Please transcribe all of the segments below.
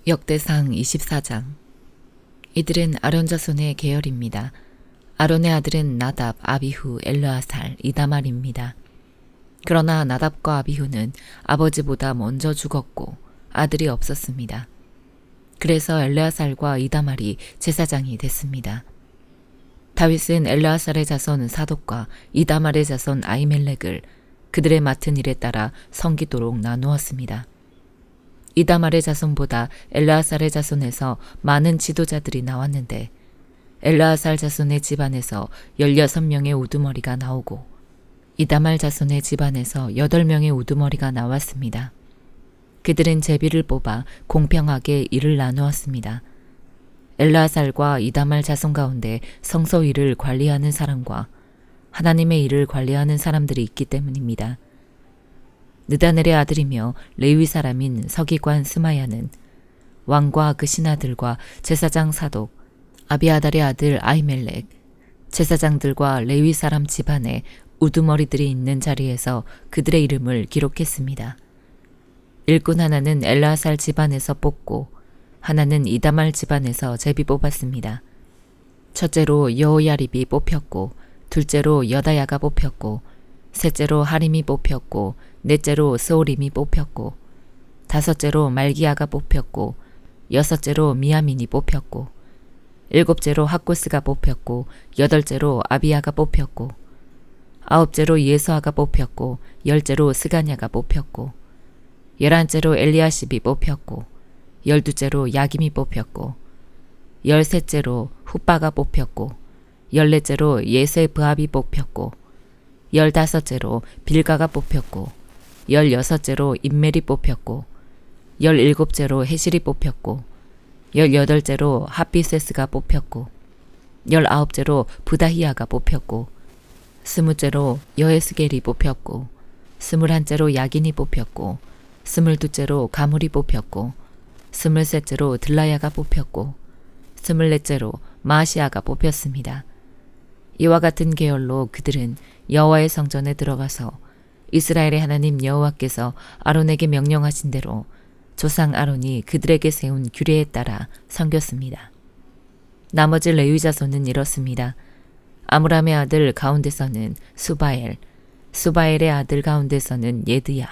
역대상 24장. 이들은 아론 자손의 계열입니다. 아론의 아들은 나답, 아비후, 엘르아살, 이다말입니다. 그러나 나답과 아비후는 아버지보다 먼저 죽었고 아들이 없었습니다. 그래서 엘르아살과 이다말이 제사장이 됐습니다. 다윗은 엘르아살의 자손 사독과 이다말의 자손 아히멜렉을 그들의 맡은 일에 따라 섬기도록 나누었습니다. 이다말의 자손보다 엘르아살의 자손에서 많은 지도자들이 나왔는데 엘르아살 자손의 집안에서 16명의 우두머리가 나오고 이다말 자손의 집안에서 8명의 우두머리가 나왔습니다. 그들은 제비를 뽑아 공평하게 일을 나누었습니다. 엘르아살과 이다말 자손 가운데 성소 일을 관리하는 사람과 하나님의 일을 관리하는 사람들이 있기 때문입니다. 느다넬의 아들이며 레위 사람인 서기관 스마야는 왕과 그 신하들과 제사장 사독, 아비아달의 아들 아히멜렉, 제사장들과 레위 사람 집안에 우두머리들이 있는 자리에서 그들의 이름을 기록했습니다. 일꾼 하나는 엘르아살 집안에서 뽑고 하나는 이다말 집안에서 제비 뽑았습니다. 첫째로 여호야립이 뽑혔고 둘째로 여다야가 뽑혔고 셋째로 하림이 뽑혔고 넷째로 스오림이 뽑혔고 다섯째로 말기야가 뽑혔고 여섯째로 미야민이 뽑혔고 일곱째로 학고스가 뽑혔고 여덟째로 아비야가 뽑혔고 아홉째로 예수아가 뽑혔고 열째로 스가냐가 뽑혔고 11째로 엘리야십이 뽑혔고 12째로 야김이 뽑혔고 13째로 훗바가 뽑혔고 14째로 예세브압이 뽑혔고 15째로 빌가가 뽑혔고 16째로 임멜이 뽑혔고 17째로 헤실이 뽑혔고 18째로 핫비세스가 뽑혔고 19째로 부다히야가 뽑혔고 20째로 여에스겔이 뽑혔고 21째로 야긴이 뽑혔고 22째로 가물이 뽑혔고 23째로 들라야가 뽑혔고 24째로 마시아가 뽑혔습니다. 이와 같은 계열로 그들은 여호와의 성전에 들어가서 이스라엘의 하나님 여호와께서 아론에게 명령하신 대로 조상 아론이 그들에게 세운 규례에 따라 섬겼습니다. 나머지 레위 자손은 이렇습니다. 아므람의 아들 가운데서는 수바엘, 수바엘의 아들 가운데서는 예드야,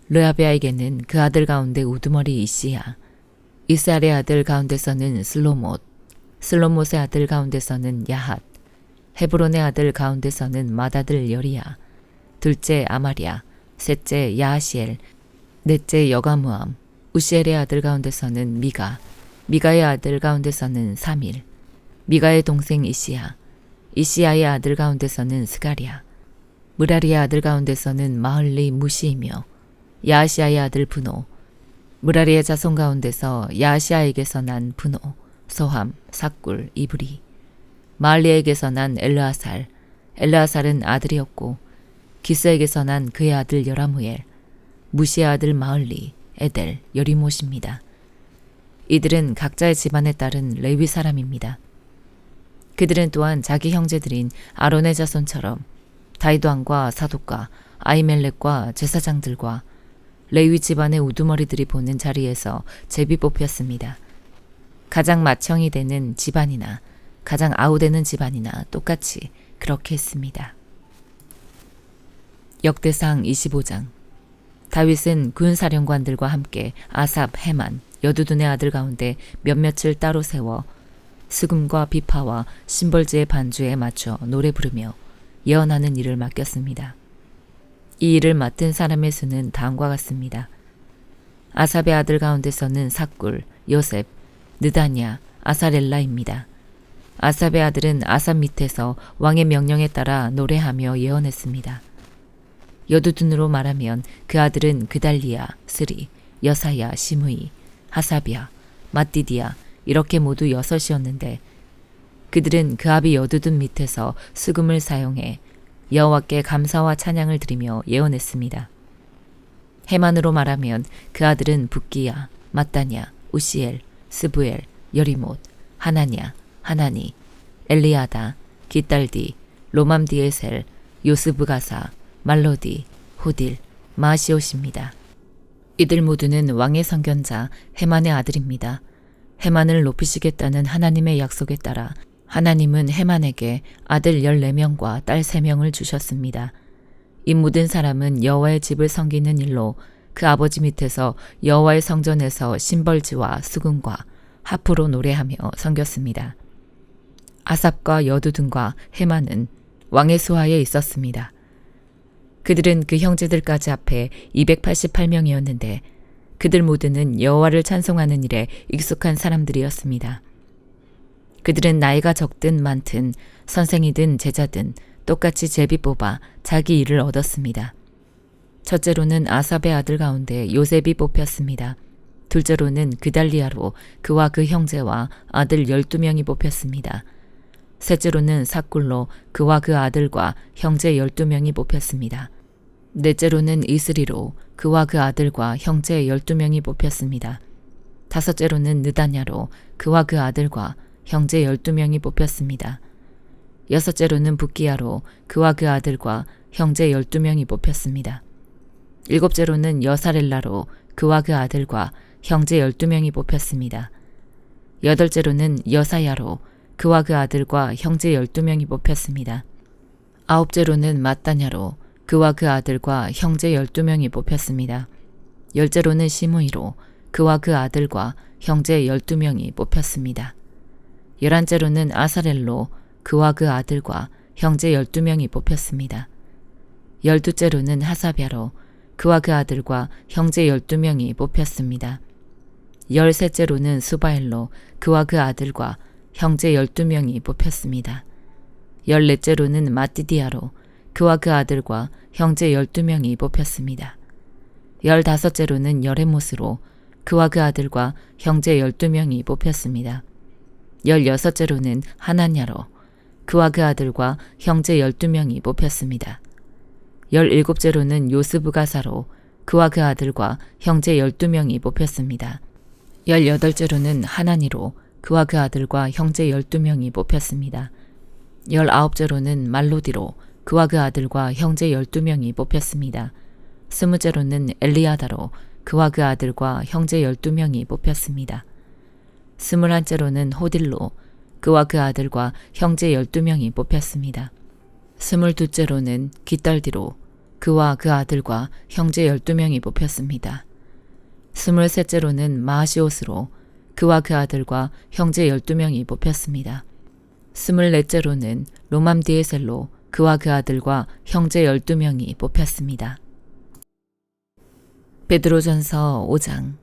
르아베아에게는 그 아들 가운데 우두머리 이시야, 이스알의 아들 가운데서는 슬로못, 슬로못의 아들 가운데서는 야핫, 헤브론의 아들 가운데서는 맏아들 여리야, 둘째 아마리야, 셋째 야하시엘, 넷째 여가무암, 우시엘의 아들 가운데서는 미가, 미가의 아들 가운데서는 사밀, 미가의 동생 이시야, 이시야의 아들 가운데서는 스가랴, 무라리의 아들 가운데서는 마흘리 무시이며 야하시아의 아들 분노, 무라리의 자손 가운데서 야하시아에게서 난 분노, 소함, 삭굴, 이브리, 마을리에게서 난 엘르아살, 엘르아살은 아들이었고 기스에게서 난 그의 아들 여라무엘, 무시의 아들 마을리, 에델, 여리못입니다. 이들은 각자의 집안에 따른 레위 사람입니다. 그들은 또한 자기 형제들인 아론의 자손처럼 다윗 왕과 사독과 아히멜렉과 제사장들과 레위 집안의 우두머리들이 보는 자리에서 제비 뽑혔습니다. 가장 맏형이 되는 집안이나 가장 아우되는 집안이나 똑같이 그렇게 했습니다. 역대상 25장. 다윗은 군사령관들과 함께 아삽, 헤만, 여두둔의 아들 가운데 몇몇을 따로 세워 수금과 비파와 심벌지의 반주에 맞춰 노래 부르며 예언하는 일을 맡겼습니다. 이 일을 맡은 사람의 수는 다음과 같습니다. 아삽의 아들 가운데서는 삭굴, 요셉, 느다냐, 아사렐라입니다. 아삽의 아들은 아삽 밑에서 왕의 명령에 따라 노래하며 예언했습니다. 여두둔으로 말하면 그 아들은 그달리야, 스리, 여사야, 시므이, 하사비야, 마띠디야 이렇게 모두 6이었는데 그들은 그 아비 여두둔 밑에서 수금을 사용해 여호와께 감사와 찬양을 드리며 예언했습니다. 헤만으로 말하면 그 아들은 붓기야, 마따냐, 우시엘, 스부엘, 여리못, 하나냐, 하나니, 엘리아다, 기딸디, 로맘디에셀, 요스브가사, 말로디, 호딜, 마시옷입니다. 이들 모두는 왕의 선견자 헤만의 아들입니다. 헤만을 높이시겠다는 하나님의 약속에 따라 하나님은 헤만에게 아들 14명과 딸 3명을 주셨습니다. 이 모든 사람은 여호와의 집을 섬기는 일로 그 아버지 밑에서 여호와의 성전에서 심벌지와 수금과 하프로 노래하며 섬겼습니다. 아삽과 여두둔과 헤만은 왕의 수하에 있었습니다. 그들은 그 형제들까지 합해 288명이었는데 그들 모두는 여호와를 찬송하는 일에 익숙한 사람들이었습니다. 그들은 나이가 적든 많든 선생이든 제자든 똑같이 제비 뽑아 자기 일을 얻었습니다. 첫째로는 아삽의 아들 가운데 요셉이 뽑혔습니다. 둘째로는 그달리아로 그와 그 형제와 아들 12명이 뽑혔습니다. 셋째로는 삭굴로 그와 그 아들과 형제 12명이 뽑혔습니다. 넷째로는 이스리로 그와 그 아들과 형제 12명이 뽑혔습니다. 다섯째로는 느다냐로 그와 그 아들과 형제 12명이 뽑혔습니다. 여섯째로는 붓기야로 그와 그 아들과 형제 12명이 뽑혔습니다. 일곱째로는 여사렐라로 그와 그 아들과 형제 12명이 뽑혔습니다. 여덟째로는 여사야로 그와 그 아들과 형제 12명이 뽑혔습니다. 아홉째로는 마따냐로 그와 그 아들과 형제 12명이 뽑혔습니다. 열째로는 시므이로 그와 그 아들과 형제 12명이 뽑혔습니다. 11째로는 아사렐로 그와 그 아들과 형제 12명이 뽑혔습니다. 12째로는 하사랴로 그와 그 아들과 형제 12명이 뽑혔습니다. 13째로는 수바엘로 그와 그 아들과 형제 12명이 뽑혔습니다. 14째로는 마띠디아로 그와 그 아들과 형제 12명이 뽑혔습니다. 15째로는 여레못으로 그와 그 아들과 형제 12명이 뽑혔습니다. 16째로는 하나냐로 그와 그 아들과 형제 12명이 뽑혔습니다. 17째로는 요스부가사로 그와 그 아들과 형제 12명이 뽑혔습니다. 18째로는 하나니로 그와 그 아들과 형제 12명이 뽑혔습니다. 19째로는 말로디로 그와 그 아들과 형제 12명이 뽑혔습니다. 20째로는 엘리아다로 그와 그 아들과 형제 12명이 뽑혔습니다. 21째로는 호딜로 그와 그 아들과 형제 12명이 뽑혔습니다. 22째로는 기딸디로 그와 그 아들과 형제 12명이 뽑혔습니다. 23째로는 마시옷으로 그와 그 아들과 형제 12명이 뽑혔습니다. 24째로는 로맘디에셀로 그와 그 아들과 형제 12명이 뽑혔습니다. 베드로전서 5장.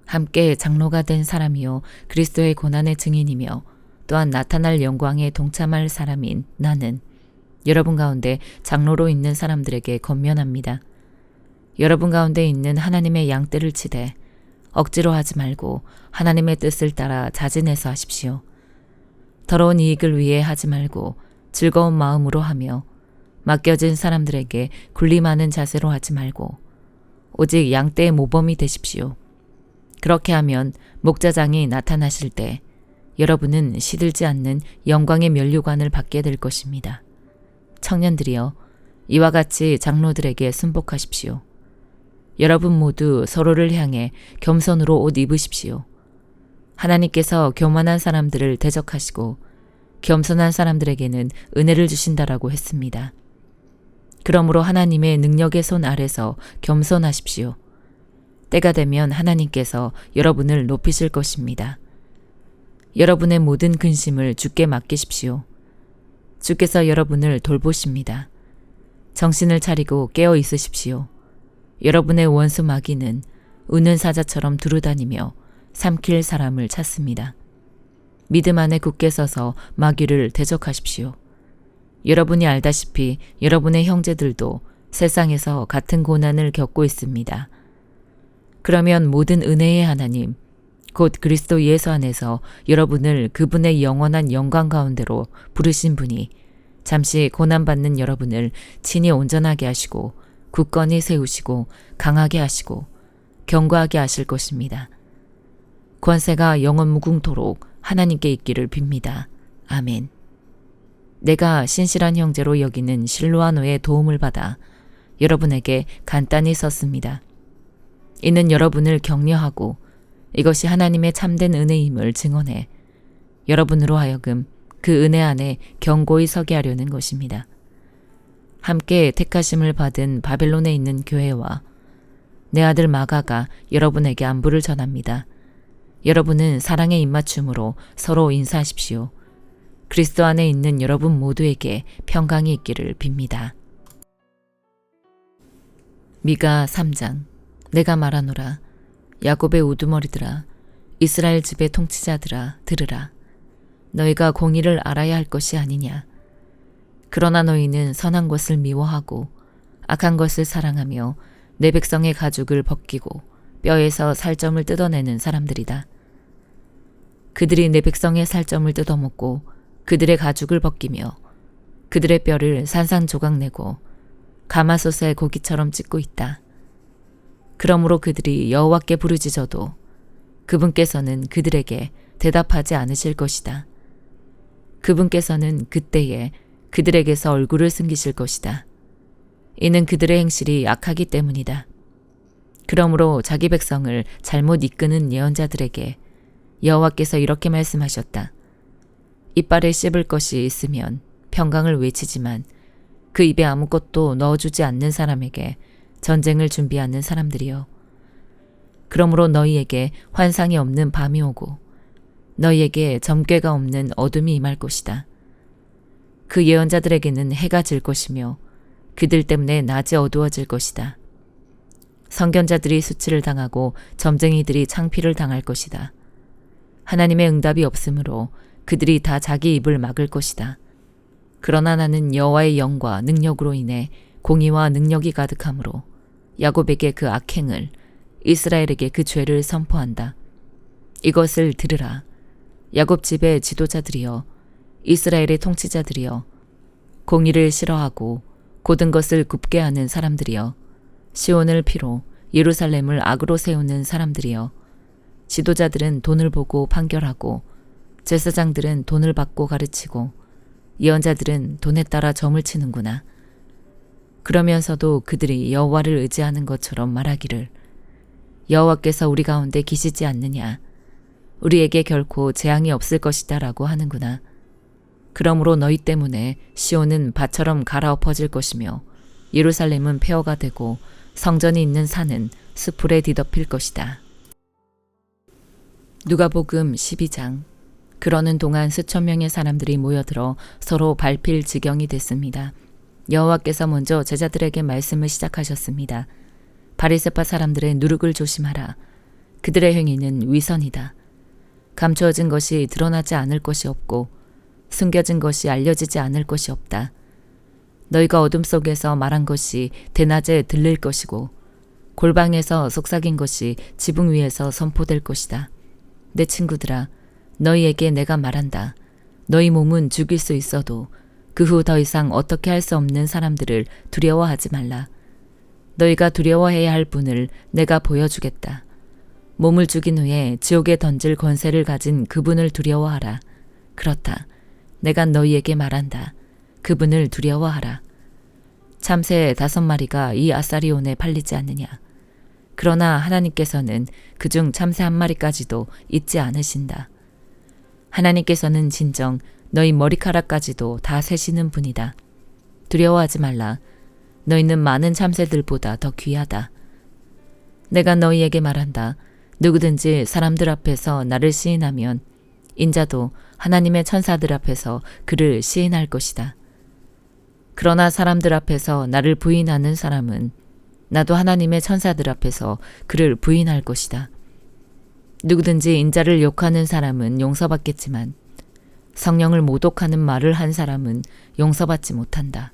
함께 장로가 된 사람이요 그리스도의 고난의 증인이며 또한 나타날 영광에 동참할 사람인 나는 여러분 가운데 장로로 있는 사람들에게 권면합니다. 여러분 가운데 있는 하나님의 양떼를 치되 억지로 하지 말고 하나님의 뜻을 따라 자진해서 하십시오. 더러운 이익을 위해 하지 말고 즐거운 마음으로 하며 맡겨진 사람들에게 군림하는 자세로 하지 말고 오직 양떼의 모범이 되십시오. 그렇게 하면 목자장이 나타나실 때 여러분은 시들지 않는 영광의 면류관을 받게 될 것입니다. 청년들이여, 이와 같이 장로들에게 순복하십시오. 여러분 모두 서로를 향해 겸손으로 옷 입으십시오. 하나님께서 교만한 사람들을 대적하시고 겸손한 사람들에게는 은혜를 주신다라고 했습니다. 그러므로 하나님의 능력의 손 아래서 겸손하십시오. 때가 되면 하나님께서 여러분을 높이실 것입니다. 여러분의 모든 근심을 주께 맡기십시오. 주께서 여러분을 돌보십니다. 정신을 차리고 깨어 있으십시오. 여러분의 원수 마귀는 우는 사자처럼 두루다니며 삼킬 사람을 찾습니다. 믿음 안에 굳게 서서 마귀를 대적하십시오. 여러분이 알다시피 여러분의 형제들도 세상에서 같은 고난을 겪고 있습니다. 그러면 모든 은혜의 하나님, 곧 그리스도 예수 안에서 여러분을 그분의 영원한 영광 가운데로 부르신 분이 잠시 고난받는 여러분을 친히 온전하게 하시고 굳건히 세우시고 강하게 하시고 견고하게 하실 것입니다. 권세가 영원 무궁토록 하나님께 있기를 빕니다. 아멘. 내가 신실한 형제로 여기는 실로아노의 도움을 받아 여러분에게 간단히 썼습니다. 이는 여러분을 격려하고 이것이 하나님의 참된 은혜임을 증언해 여러분으로 하여금 그 은혜 안에 견고히 서게 하려는 것입니다. 함께 택하심을 받은 바벨론에 있는 교회와 내 아들 마가가 여러분에게 안부를 전합니다. 여러분은 사랑의 입맞춤으로 서로 인사하십시오. 그리스도 안에 있는 여러분 모두에게 평강이 있기를 빕니다. 미가 3장. 내가 말하노라. 야곱의 우두머리들아, 이스라엘 집의 통치자들아, 들으라. 너희가 공의를 알아야 할 것이 아니냐. 그러나 너희는 선한 것을 미워하고 악한 것을 사랑하며 내 백성의 가죽을 벗기고 뼈에서 살점을 뜯어내는 사람들이다. 그들이 내 백성의 살점을 뜯어먹고 그들의 가죽을 벗기며 그들의 뼈를 산산조각내고 가마솥의 고기처럼 찢고 있다. 그러므로 그들이 여호와께 부르짖어도 그분께서는 그들에게 대답하지 않으실 것이다. 그분께서는 그때에 그들에게서 얼굴을 숨기실 것이다. 이는 그들의 행실이 악하기 때문이다. 그러므로 자기 백성을 잘못 이끄는 예언자들에게 여호와께서 이렇게 말씀하셨다. 이빨에 씹을 것이 있으면 평강을 외치지만 그 입에 아무것도 넣어주지 않는 사람에게 전쟁을 준비하는 사람들이여. 그러므로 너희에게 환상이 없는 밤이 오고 너희에게 점괘가 없는 어둠이 임할 것이다. 그 예언자들에게는 해가 질 것이며 그들 때문에 낮이 어두워질 것이다. 선견자들이 수치를 당하고 점쟁이들이 창피를 당할 것이다. 하나님의 응답이 없으므로 그들이 다 자기 입을 막을 것이다. 그러나 나는 여호와의 영과 능력으로 인해 공의와 능력이 가득함으로 야곱에게 그 악행을, 이스라엘에게 그 죄를 선포한다. 이것을 들으라. 야곱 집의 지도자들이여, 이스라엘의 통치자들이여, 공의를 싫어하고 고든 것을 굽게 하는 사람들이여, 시온을 피로 예루살렘을 악으로 세우는 사람들이여, 지도자들은 돈을 보고 판결하고 제사장들은 돈을 받고 가르치고 예언자들은 돈에 따라 점을 치는구나. 그러면서도 그들이 여호와를 의지하는 것처럼 말하기를 여호와께서 우리 가운데 계시지 않느냐. 우리에게 결코 재앙이 없을 것이다 라고 하는구나. 그러므로 너희 때문에 시온은 밭처럼 갈아엎어질 것이며 예루살렘은 폐허가 되고 성전이 있는 산은 수풀에 뒤덮일 것이다. 누가복음 12장. 그러는 동안 수천 명의 사람들이 모여들어 서로 밟힐 지경이 됐습니다. 여호와께서 먼저 제자들에게 말씀을 시작하셨습니다. 바리새파 사람들의 누룩을 조심하라. 그들의 행위는 위선이다. 감추어진 것이 드러나지 않을 것이 없고 숨겨진 것이 알려지지 않을 것이 없다. 너희가 어둠 속에서 말한 것이 대낮에 들릴 것이고 골방에서 속삭인 것이 지붕 위에서 선포될 것이다. 내 친구들아, 너희에게 내가 말한다. 너희 몸은 죽일 수 있어도 그 후 더 이상 어떻게 할 수 없는 사람들을 두려워하지 말라. 너희가 두려워해야 할 분을 내가 보여주겠다. 몸을 죽인 후에 지옥에 던질 권세를 가진 그분을 두려워하라. 그렇다. 내가 너희에게 말한다. 그분을 두려워하라. 참새 5마리가 이 아사리온에 팔리지 않느냐. 그러나 하나님께서는 그중 참새 1마리까지도 잊지 않으신다. 하나님께서는 진정 너희 머리카락까지도 다 세시는 분이다. 두려워하지 말라. 너희는 많은 참새들보다 더 귀하다. 내가 너희에게 말한다. 누구든지 사람들 앞에서 나를 시인하면 인자도 하나님의 천사들 앞에서 그를 시인할 것이다. 그러나 사람들 앞에서 나를 부인하는 사람은 나도 하나님의 천사들 앞에서 그를 부인할 것이다. 누구든지 인자를 욕하는 사람은 용서받겠지만 성령을 모독하는 말을 한 사람은 용서받지 못한다.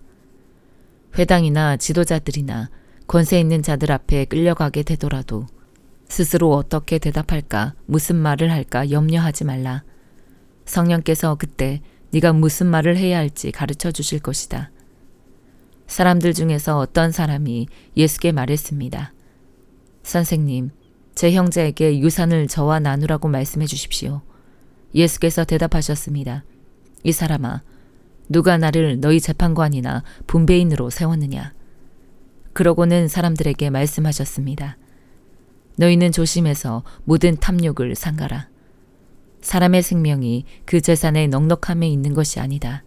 회당이나 지도자들이나 권세 있는 자들 앞에 끌려가게 되더라도 스스로 어떻게 대답할까, 무슨 말을 할까 염려하지 말라. 성령께서 그때 네가 무슨 말을 해야 할지 가르쳐 주실 것이다. 사람들 중에서 어떤 사람이 예수께 말했습니다. 선생님, 제 형제에게 유산을 저와 나누라고 말씀해 주십시오. 예수께서 대답하셨습니다. 이 사람아, 누가 나를 너희 재판관이나 분배인으로 세웠느냐? 그러고는 사람들에게 말씀하셨습니다. 너희는 조심해서 모든 탐욕을 삼가라. 사람의 생명이 그 재산의 넉넉함에 있는 것이 아니다.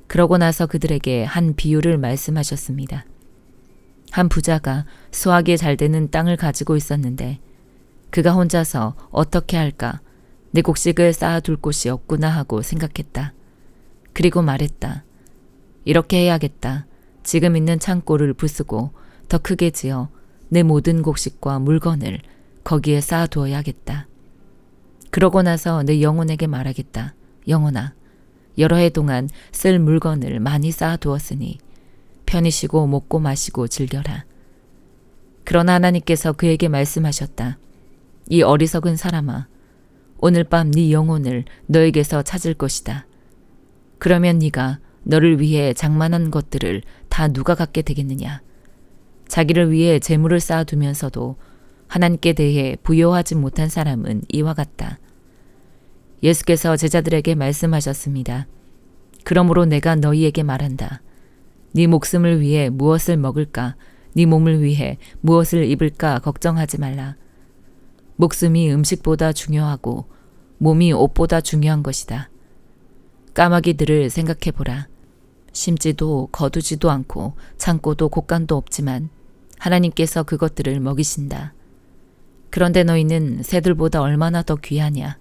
그러고 나서 그들에게 한 비유를 말씀하셨습니다. 한 부자가 수확이 잘 되는 땅을 가지고 있었는데 그가 혼자서 어떻게 할까? 내 곡식을 쌓아둘 곳이 없구나 하고 생각했다. 그리고 말했다. 이렇게 해야겠다. 지금 있는 창고를 부수고 더 크게 지어 내 모든 곡식과 물건을 거기에 쌓아두어야겠다. 그러고 나서 내 영혼에게 말하겠다. 영혼아, 여러 해 동안 쓸 물건을 많이 쌓아두었으니 편히 쉬고 먹고 마시고 즐겨라. 그러나 하나님께서 그에게 말씀하셨다. 이 어리석은 사람아, 오늘 밤 네 영혼을 너에게서 찾을 것이다. 그러면 네가 너를 위해 장만한 것들을 다 누가 갖게 되겠느냐? 자기를 위해 재물을 쌓아두면서도 하나님께 대해 부요하지 못한 사람은 이와 같다. 예수께서 제자들에게 말씀하셨습니다. 그러므로 내가 너희에게 말한다. 네 목숨을 위해 무엇을 먹을까? 네 몸을 위해 무엇을 입을까 걱정하지 말라. 목숨이 음식보다 중요하고 몸이 옷보다 중요한 것이다. 까마귀들을 생각해보라. 심지도 거두지도 않고 창고도 곳간도 없지만 하나님께서 그것들을 먹이신다. 그런데 너희는 새들보다 얼마나 더 귀하냐.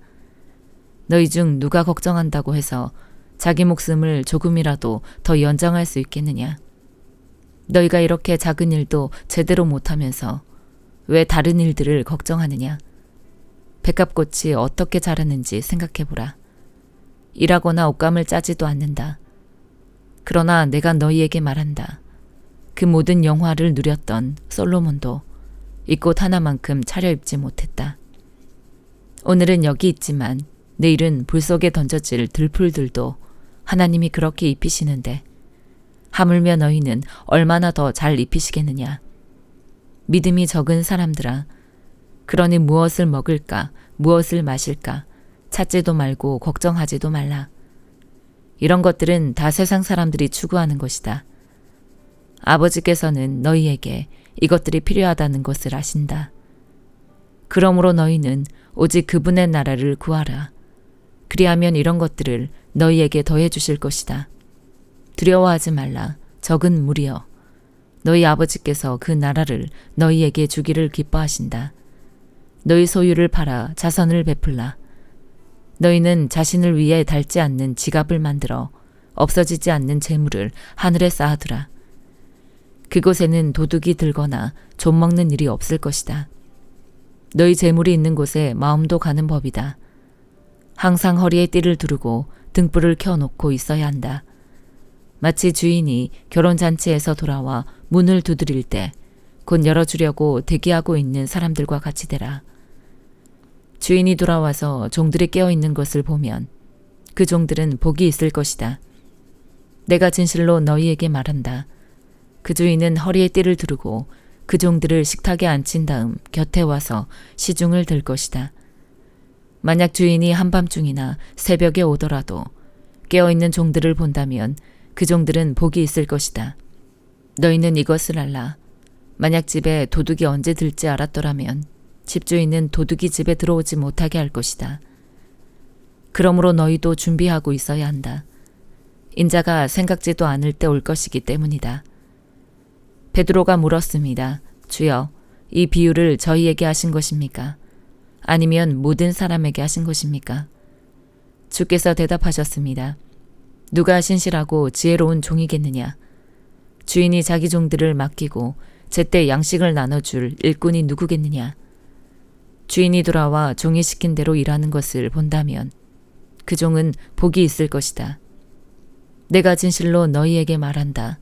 너희 중 누가 걱정한다고 해서 자기 목숨을 조금이라도 더 연장할 수 있겠느냐. 너희가 이렇게 작은 일도 제대로 못하면서 왜 다른 일들을 걱정하느냐. 백합꽃이 어떻게 자라는지 생각해보라. 일하거나 옷감을 짜지도 않는다. 그러나 내가 너희에게 말한다. 그 모든 영화를 누렸던 솔로몬도 이 꽃 하나만큼 차려입지 못했다. 오늘은 여기 있지만 내일은 불 속에 던져질 들풀들도 하나님이 그렇게 입히시는데 하물며 너희는 얼마나 더 잘 입히시겠느냐. 믿음이 적은 사람들아, 그러니 무엇을 먹을까, 무엇을 마실까 찾지도 말고 걱정하지도 말라. 이런 것들은 다 세상 사람들이 추구하는 것이다. 아버지께서는 너희에게 이것들이 필요하다는 것을 아신다. 그러므로 너희는 오직 그분의 나라를 구하라. 그리하면 이런 것들을 너희에게 더해 주실 것이다. 두려워하지 말라. 적은 무리여. 너희 아버지께서 그 나라를 너희에게 주기를 기뻐하신다. 너희 소유를 팔아 자선을 베풀라. 너희는 자신을 위해 닳지 않는 지갑을 만들어 없어지지 않는 재물을 하늘에 쌓아두라. 그곳에는 도둑이 들거나 좀먹는 일이 없을 것이다. 너희 재물이 있는 곳에 마음도 가는 법이다. 항상 허리에 띠를 두르고 등불을 켜놓고 있어야 한다. 마치 주인이 결혼잔치에서 돌아와 문을 두드릴 때 곧 열어주려고 대기하고 있는 사람들과 같이 되라. 주인이 돌아와서 종들이 깨어있는 것을 보면 그 종들은 복이 있을 것이다. 내가 진실로 너희에게 말한다. 그 주인은 허리에 띠를 두르고 그 종들을 식탁에 앉힌 다음 곁에 와서 시중을 들 것이다. 만약 주인이 한밤중이나 새벽에 오더라도 깨어있는 종들을 본다면 그 종들은 복이 있을 것이다. 너희는 이것을 알라. 만약 집에 도둑이 언제 들지 알았더라면 집주인은 도둑이 집에 들어오지 못하게 할 것이다. 그러므로 너희도 준비하고 있어야 한다. 인자가 생각지도 않을 때 올 것이기 때문이다. 베드로가 물었습니다. 주여, 이 비유를 저희에게 하신 것입니까? 아니면 모든 사람에게 하신 것입니까? 주께서 대답하셨습니다. 누가 신실하고 지혜로운 종이겠느냐? 주인이 자기 종들을 맡기고 제때 양식을 나눠줄 일꾼이 누구겠느냐? 주인이 돌아와 종이 시킨 대로 일하는 것을 본다면 그 종은 복이 있을 것이다. 내가 진실로 너희에게 말한다.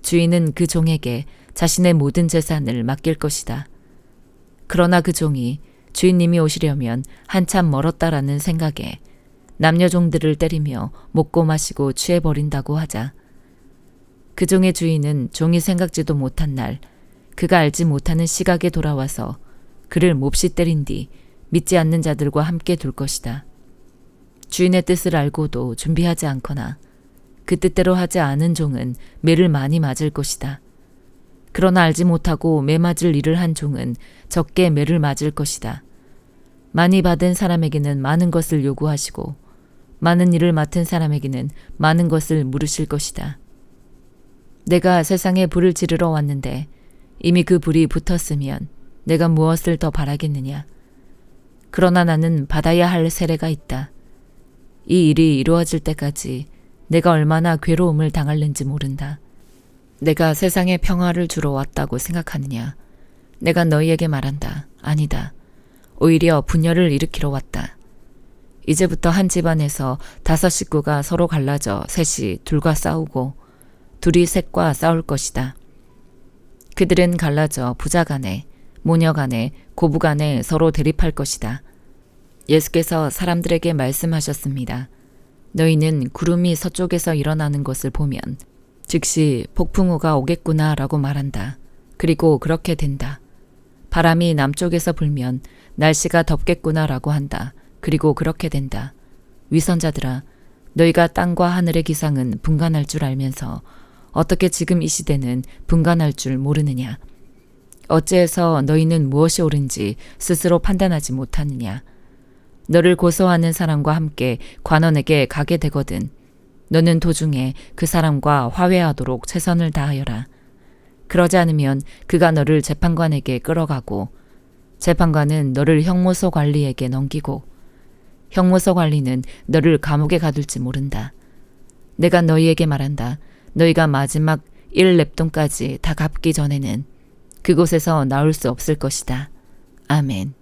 주인은 그 종에게 자신의 모든 재산을 맡길 것이다. 그러나 그 종이 주인님이 오시려면 한참 멀었다라는 생각에 남녀 종들을 때리며 먹고 마시고 취해버린다고 하자. 그 종의 주인은 종이 생각지도 못한 날 그가 알지 못하는 시각에 돌아와서 그를 몹시 때린 뒤 믿지 않는 자들과 함께 둘 것이다. 주인의 뜻을 알고도 준비하지 않거나 그 뜻대로 하지 않은 종은 매를 많이 맞을 것이다. 그러나 알지 못하고 매 맞을 일을 한 종은 적게 매를 맞을 것이다. 많이 받은 사람에게는 많은 것을 요구하시고 많은 일을 맡은 사람에게는 많은 것을 물으실 것이다. 내가 세상에 불을 지르러 왔는데 이미 그 불이 붙었으면 내가 무엇을 더 바라겠느냐. 그러나 나는 받아야 할 세례가 있다. 이 일이 이루어질 때까지 내가 얼마나 괴로움을 당할는지 모른다. 내가 세상에 평화를 주러 왔다고 생각하느냐. 내가 너희에게 말한다. 아니다. 오히려 분열을 일으키러 왔다. 이제부터 한 집안에서 5 식구가 서로 갈라져 셋이 둘과 싸우고 둘이 셋과 싸울 것이다. 그들은 갈라져 부자 간에 모녀 간에 고부 간에 서로 대립할 것이다. 예수께서 사람들에게 말씀하셨습니다. 너희는 구름이 서쪽에서 일어나는 것을 보면 즉시 폭풍우가 오겠구나 라고 말한다. 그리고 그렇게 된다. 바람이 남쪽에서 불면 날씨가 덥겠구나 라고 한다. 그리고 그렇게 된다. 위선자들아, 너희가 땅과 하늘의 기상은 분간할 줄 알면서 어떻게 지금 이 시대는 분간할 줄 모르느냐. 어찌해서 너희는 무엇이 옳은지 스스로 판단하지 못하느냐. 너를 고소하는 사람과 함께 관원에게 가게 되거든 너는 도중에 그 사람과 화해하도록 최선을 다하여라. 그러지 않으면 그가 너를 재판관에게 끌어가고 재판관은 너를 형무소 관리에게 넘기고 형무소 관리는 너를 감옥에 가둘지 모른다. 내가 너희에게 말한다. 너희가 마지막 1렙돈까지 다 갚기 전에는 그곳에서 나올 수 없을 것이다. 아멘.